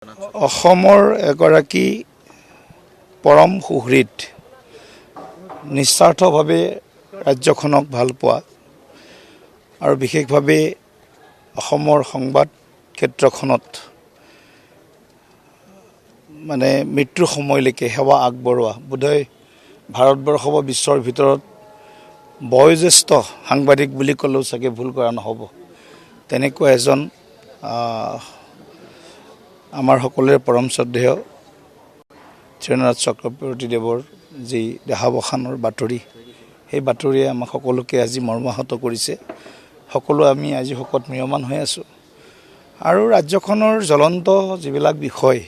অসমৰ এগৰাকী পৰম সুহৃদ নিস্বাৰ্থভাৱে ৰাজ্যখনক ভাল পোৱা আৰু বিশেষভাৱে অসমৰ সংবাদ ক্ষেত্ৰখনত মানে মৃত্যুৰ সময়লৈকে সেৱা আগবঢ়োৱা বোধহয় ভাৰতবৰ্ষ বা বিশ্বৰ ভিতৰত বয়োজ্যেষ্ঠ সাংবাদিক বুলি ক'লেও চাগে ভুল কৰা নহ'ব। তেনেকুৱা এজন আমাৰ সকলোৰে পৰম শ্ৰদ্ধেয় ধীৰেন্দ্ৰনাথ চক্ৰৱৰ্তীদেৱৰ যি দেহাৱসানৰ বাতৰি, সেই বাতৰিয়ে আমাক সকলোকে আজি মৰ্মাহত কৰিছে। সকলো আমি আজি শোকত ম্ৰিয়মান হৈ আছোঁ আৰু ৰাজ্যখনৰ জ্বলন্ত যিবিলাক বিষয়,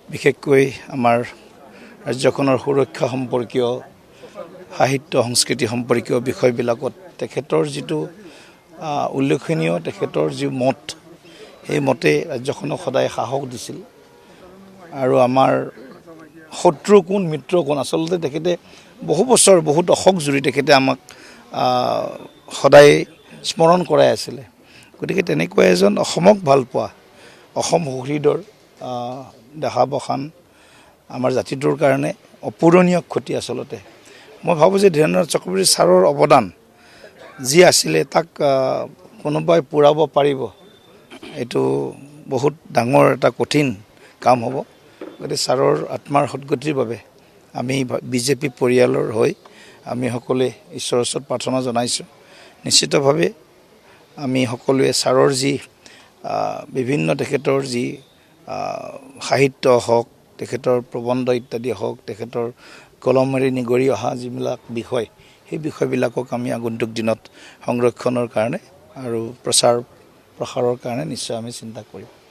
বিশেষকৈ আমাৰ ৰাজ্যখনৰ সুৰক্ষা সম্পৰ্কীয়, সাহিত্য সংস্কৃতি সম্পৰ্কীয় বিষয়বিলাকত তেখেতৰ যিটো উল্লেখনীয় তেখেতৰ যি মত, সেই মতে ৰাজ্যখনক সদায় সাহস দিছিল আৰু আমাৰ শত্ৰু কোন মিত্ৰ কোন আচলতে তেখেতে বহু বছৰ বহু দশক জুৰি তেখেতে আমাক সদায় স্মৰণ কৰাই আছিলে। গতিকে তেনেকুৱা এজন অসমক ভাল পোৱা অসম সুহৃদৰ দেহাৱসান আমাৰ জাতিটোৰ কাৰণে অপূৰণীয় ক্ষতি। আচলতে মই ভাবোঁ যে ধীৰেন্দ্ৰনাথ চক্ৰৱৰ্তী ছাৰৰ অৱদান যি আছিলে তাক কোনোবাই পূৰাব পাৰিব, এইটো বহুত ডাঙৰ এটা কঠিন কাম হ'ব। গতিকে ছাৰৰ আত্মাৰ সদ্গতিৰ বাবে আমি বিজেপি পৰিয়ালৰ হৈ আমি সকলোৱে ঈশ্বৰৰ ওচৰত প্ৰাৰ্থনা জনাইছোঁ। নিশ্চিতভাৱে আমি সকলোৱে ছাৰৰ যি বিভিন্ন তেখেতৰ যি সাহিত্য হওক, তেখেতৰ প্ৰবন্ধ ইত্যাদি হওক, তেখেতৰ কলমেৰে নিগৰি অহা যিবিলাক বিষয়, সেই বিষয়বিলাকক আমি আগন্তুক দিনত সংৰক্ষণৰ কাৰণে আৰু প্ৰচাৰ প্ৰসাৰৰ কাৰণে নিশ্চয় আমি চিন্তা কৰিম।